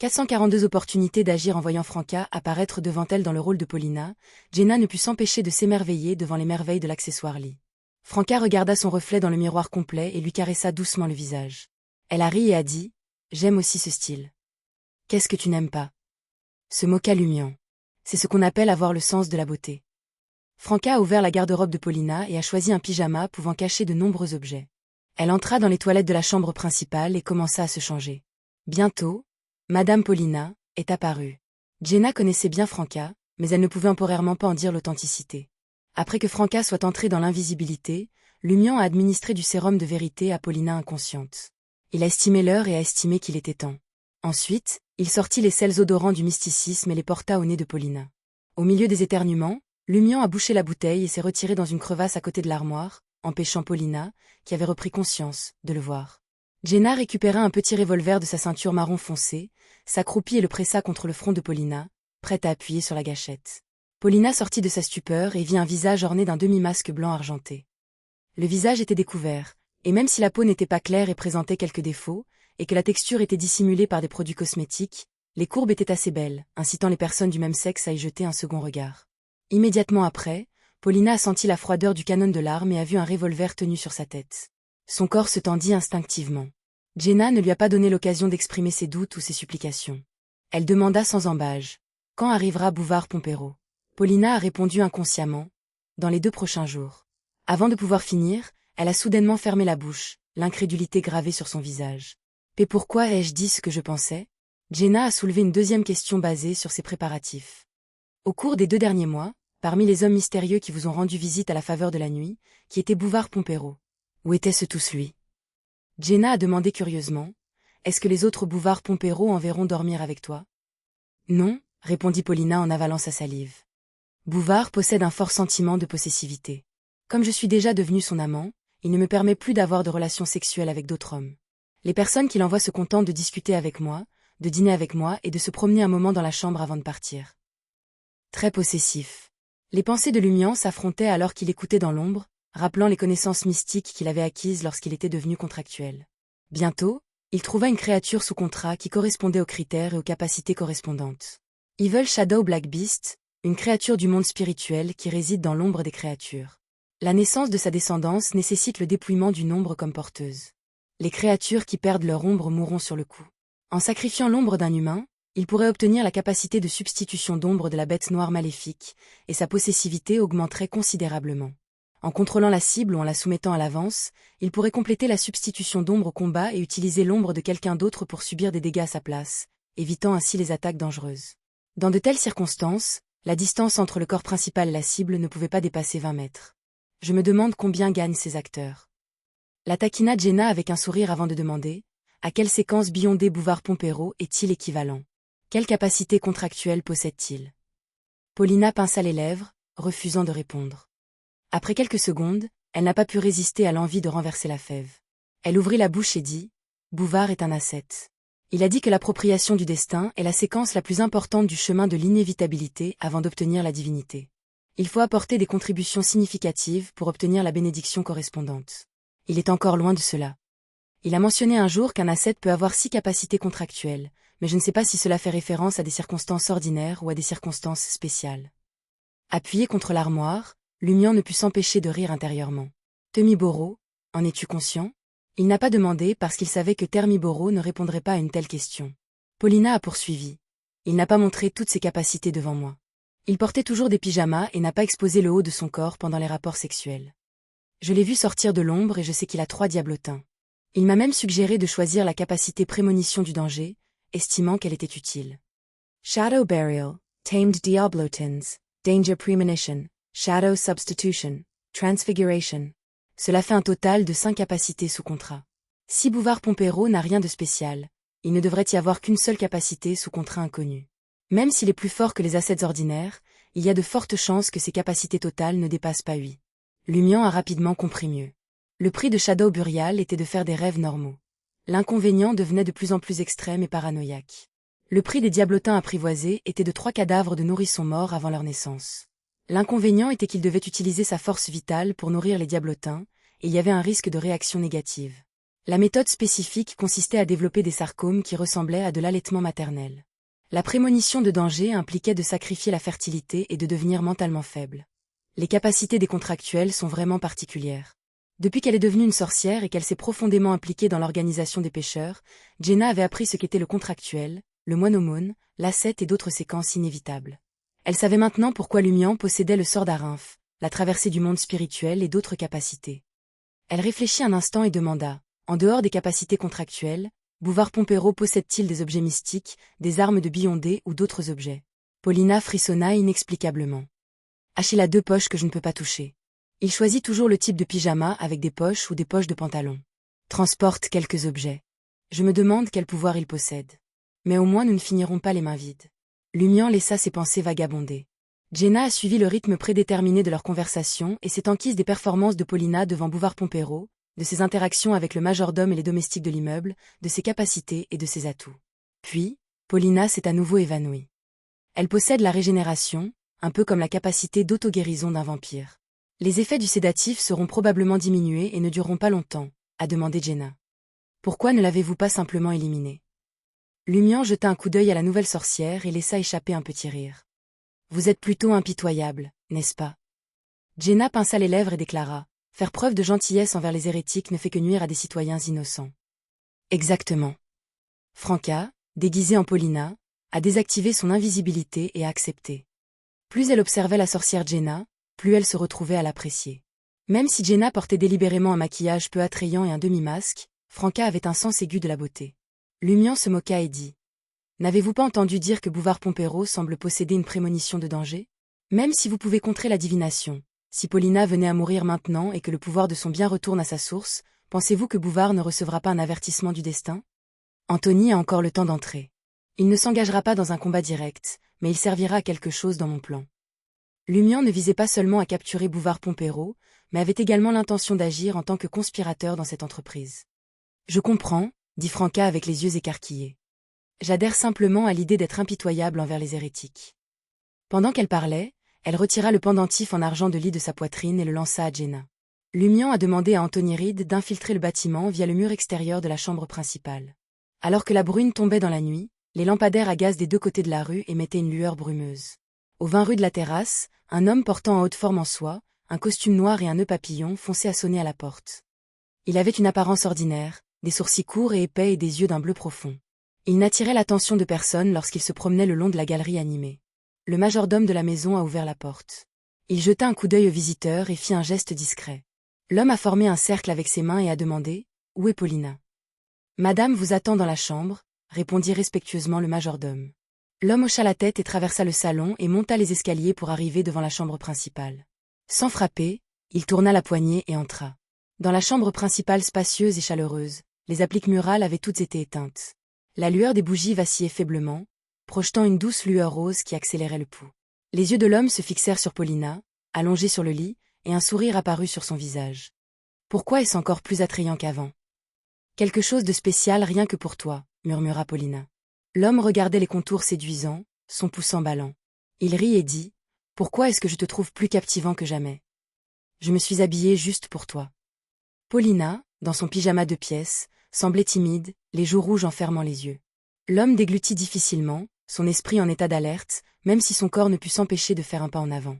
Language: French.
442 opportunités d'agir en voyant Franca apparaître devant elle dans le rôle de Paulina, Jenna ne put s'empêcher de s'émerveiller devant les merveilles de l'accessoire lit. Franca regarda son reflet dans le miroir complet et lui caressa doucement le visage. Elle a ri et a dit « J'aime aussi ce style. » « Qu'est-ce que tu n'aimes pas ?» se moqua Lumian. C'est ce qu'on appelle avoir le sens de la beauté. Franca a ouvert la garde-robe de Paulina et a choisi un pyjama pouvant cacher de nombreux objets. Elle entra dans les toilettes de la chambre principale et commença à se changer. Bientôt, Madame Paulina est apparue. Jenna connaissait bien Franca, mais elle ne pouvait temporairement pas en dire l'authenticité. Après que Franca soit entrée dans l'invisibilité, Lumian a administré du sérum de vérité à Paulina inconsciente. Il a estimé l'heure et a estimé qu'il était temps. Ensuite, il sortit les sels odorants du mysticisme et les porta au nez de Paulina. Au milieu des éternuements, Lumian a bouché la bouteille et s'est retiré dans une crevasse à côté de l'armoire, empêchant Paulina, qui avait repris conscience, de le voir. Jenna récupéra un petit revolver de sa ceinture marron foncé, s'accroupit et le pressa contre le front de Paulina, prête à appuyer sur la gâchette. Paulina sortit de sa stupeur et vit un visage orné d'un demi-masque blanc argenté. Le visage était découvert, et même si la peau n'était pas claire et présentait quelques défauts, et que la texture était dissimulée par des produits cosmétiques, les courbes étaient assez belles, incitant les personnes du même sexe à y jeter un second regard. Immédiatement après, Paulina a senti la froideur du canon de l'arme et a vu un revolver tenu sur sa tête. Son corps se tendit instinctivement. Jenna ne lui a pas donné l'occasion d'exprimer ses doutes ou ses supplications. Elle demanda sans embâge. « Quand arrivera Bouvard-Pompero ?» Paulina a répondu inconsciemment. « Dans les 2 prochains jours. » Avant de pouvoir finir, elle a soudainement fermé la bouche, l'incrédulité gravée sur son visage. « Et pourquoi ai-je dit ce que je pensais ?» Jenna a soulevé une deuxième question basée sur ses préparatifs. Au cours des 2 derniers mois, parmi les hommes mystérieux qui vous ont rendu visite à la faveur de la nuit, qui était Bouvard-Pompero? Où était-ce tous lui? Jenna a demandé curieusement. Est-ce que les autres Bouvard-Pompero enverront dormir avec toi? Non, répondit Paulina en avalant sa salive. Bouvard possède un fort sentiment de possessivité. Comme je suis déjà devenu son amant, il ne me permet plus d'avoir de relations sexuelles avec d'autres hommes. Les personnes qu'il envoie se contentent de discuter avec moi, de dîner avec moi et de se promener un moment dans la chambre avant de partir. Très possessif. Les pensées de Lumian s'affrontaient alors qu'il écoutait dans l'ombre, rappelant les connaissances mystiques qu'il avait acquises lorsqu'il était devenu contractuel. Bientôt, il trouva une créature sous contrat qui correspondait aux critères et aux capacités correspondantes. Evil Shadow Black Beast, une créature du monde spirituel qui réside dans l'ombre des créatures. La naissance de sa descendance nécessite le dépouillement d'une ombre comme porteuse. Les créatures qui perdent leur ombre mourront sur le coup. En sacrifiant l'ombre d'un humain, il pourrait obtenir la capacité de substitution d'ombre de la bête noire maléfique, et sa possessivité augmenterait considérablement. En contrôlant la cible ou en la soumettant à l'avance, il pourrait compléter la substitution d'ombre au combat et utiliser l'ombre de quelqu'un d'autre pour subir des dégâts à sa place, évitant ainsi les attaques dangereuses. Dans de telles circonstances, la distance entre le corps principal et la cible ne pouvait pas dépasser 20 mètres. Je me demande combien gagnent ces acteurs. La taquina Jenna avec un sourire avant de demander « À quelle séquence Beyondé Bouvard-Pompero est-il équivalent? Quelle capacité contractuelle possède-t-il » Paulina pinça les lèvres, refusant de répondre. Après quelques secondes, elle n'a pas pu résister à l'envie de renverser la fève. Elle ouvrit la bouche et dit « Bouvard est un ascète. Il a dit que l'appropriation du destin est la séquence la plus importante du chemin de l'inévitabilité avant d'obtenir la divinité. Il faut apporter des contributions significatives pour obtenir la bénédiction correspondante. Il est encore loin de cela. Il a mentionné un jour qu'un ascète peut avoir 6 capacités contractuelles, mais je ne sais pas si cela fait référence à des circonstances ordinaires ou à des circonstances spéciales. » Appuyé contre l'armoire, Lumian ne put s'empêcher de rire intérieurement. « En es-tu conscient ?» Il n'a pas demandé parce qu'il savait que Termiboro ne répondrait pas à une telle question. Paulina a poursuivi. Il n'a pas montré toutes ses capacités devant moi. Il portait toujours des pyjamas et n'a pas exposé le haut de son corps pendant les rapports sexuels. Je l'ai vu sortir de l'ombre et je sais qu'il a 3 diablotins. Il m'a même suggéré de choisir la capacité prémonition du danger, estimant qu'elle était utile. Shadow Burial, Tamed Diablotins, Danger Premonition, Shadow Substitution, Transfiguration. Cela fait un total de 5 capacités sous contrat. Si Bouvard-Pompero n'a rien de spécial, il ne devrait y avoir qu'une seule capacité sous contrat inconnue. Même s'il est plus fort que les assets ordinaires, il y a de fortes chances que ses capacités totales ne dépassent pas 8. Lumian a rapidement compris mieux. Le prix de Shadow Burial était de faire des rêves normaux. L'inconvénient devenait de plus en plus extrême et paranoïaque. Le prix des diablotins apprivoisés était de 3 cadavres de nourrissons morts avant leur naissance. L'inconvénient était qu'il devait utiliser sa force vitale pour nourrir les diablotins, et il y avait un risque de réaction négative. La méthode spécifique consistait à développer des sarcomes qui ressemblaient à de l'allaitement maternel. La prémonition de danger impliquait de sacrifier la fertilité et de devenir mentalement faible. Les capacités des contractuels sont vraiment particulières. Depuis qu'elle est devenue une sorcière et qu'elle s'est profondément impliquée dans l'organisation des pêcheurs, Jenna avait appris ce qu'était le contractuel, le monomone, l'ascète et d'autres séquences inévitables. Elle savait maintenant pourquoi Lumian possédait le sort d'Arymphe, la traversée du monde spirituel et d'autres capacités. Elle réfléchit un instant et demanda, en dehors des capacités contractuelles, Bouvard-Pompéro possède-t-il des objets mystiques, des armes de Beyondé ou d'autres objets? Paulina frissonna inexplicablement. Achille a 2 poches que je ne peux pas toucher. Il choisit toujours le type de pyjama avec des poches ou des poches de pantalon. Transporte quelques objets. Je me demande quel pouvoir il possède. Mais au moins nous ne finirons pas les mains vides. Lumian laissa ses pensées vagabonder. Jenna a suivi le rythme prédéterminé de leur conversation et s'est enquise des performances de Paulina devant Bouvard-Pompéro, de ses interactions avec le majordome et les domestiques de l'immeuble, de ses capacités et de ses atouts. Puis, Paulina s'est à nouveau évanouie. Elle possède la régénération, un peu comme la capacité d'auto-guérison d'un vampire. Les effets du sédatif seront probablement diminués et ne dureront pas longtemps, a demandé Jenna. Pourquoi ne l'avez-vous pas simplement éliminée? Lumian jeta un coup d'œil à la nouvelle sorcière et laissa échapper un petit rire. Vous êtes plutôt impitoyable, n'est-ce pas? Jenna pinça les lèvres et déclara. Faire preuve de gentillesse envers les hérétiques ne fait que nuire à des citoyens innocents. Exactement. Franca, déguisée en Paulina, a désactivé son invisibilité et a accepté. Plus elle observait la sorcière Jenna, plus elle se retrouvait à l'apprécier. Même si Jenna portait délibérément un maquillage peu attrayant et un demi-masque, Franca avait un sens aigu de la beauté. Lumian se moqua et dit. N'avez-vous pas entendu dire que Bouvard-Pompéro semble posséder une prémonition de danger? Même si vous pouvez contrer la divination. Si Paulina venait à mourir maintenant et que le pouvoir de son bien retourne à sa source, pensez-vous que Bouvard ne recevra pas un avertissement du destin? Anthony a encore le temps d'entrer. Il ne s'engagera pas dans un combat direct, mais il servira à quelque chose dans mon plan. Lumian ne visait pas seulement à capturer Bouvard-Pompéro, mais avait également l'intention d'agir en tant que conspirateur dans cette entreprise. Je comprends, dit Franca avec les yeux écarquillés. J'adhère simplement à l'idée d'être impitoyable envers les hérétiques. Pendant qu'elle parlait, elle retira le pendentif en argent de lit de sa poitrine et le lança à Jenna. Lumian a demandé à Anthony Reed d'infiltrer le bâtiment via le mur extérieur de la chambre principale. Alors que la brune tombait dans la nuit, les lampadaires à gaz des 2 côtés de la rue émettaient une lueur brumeuse. Au 20 rue de la Terrasse, un homme portant en haute forme en soie, un costume noir et un nœud papillon fonçait à sonner à la porte. Il avait une apparence ordinaire, des sourcils courts et épais et des yeux d'un bleu profond. Il n'attirait l'attention de personne lorsqu'il se promenait le long de la galerie animée. Le majordome de la maison a ouvert la porte. Il jeta un coup d'œil au visiteur et fit un geste discret. L'homme a formé un cercle avec ses mains et a demandé « Où est Paulina ?» « Madame vous attend dans la chambre », répondit respectueusement le majordome. L'homme hocha la tête et traversa le salon et monta les escaliers pour arriver devant la chambre principale. Sans frapper, il tourna la poignée et entra. Dans la chambre principale spacieuse et chaleureuse, les appliques murales avaient toutes été éteintes. La lueur des bougies vacillait faiblement, projetant une douce lueur rose qui accélérait le pouls. Les yeux de l'homme se fixèrent sur Paulina, allongée sur le lit, et un sourire apparut sur son visage. Pourquoi est-ce encore plus attrayant qu'avant? Quelque chose de spécial rien que pour toi, murmura Paulina. L'homme regardait les contours séduisants, son pouce emballant. Il rit et dit, « Pourquoi est-ce que je te trouve plus captivant que jamais? Je me suis habillée juste pour toi. » Paulina, dans son pyjama de pièces, semblait timide, les joues rouges en fermant les yeux. L'homme déglutit difficilement, son esprit en état d'alerte, même si son corps ne put s'empêcher de faire un pas en avant.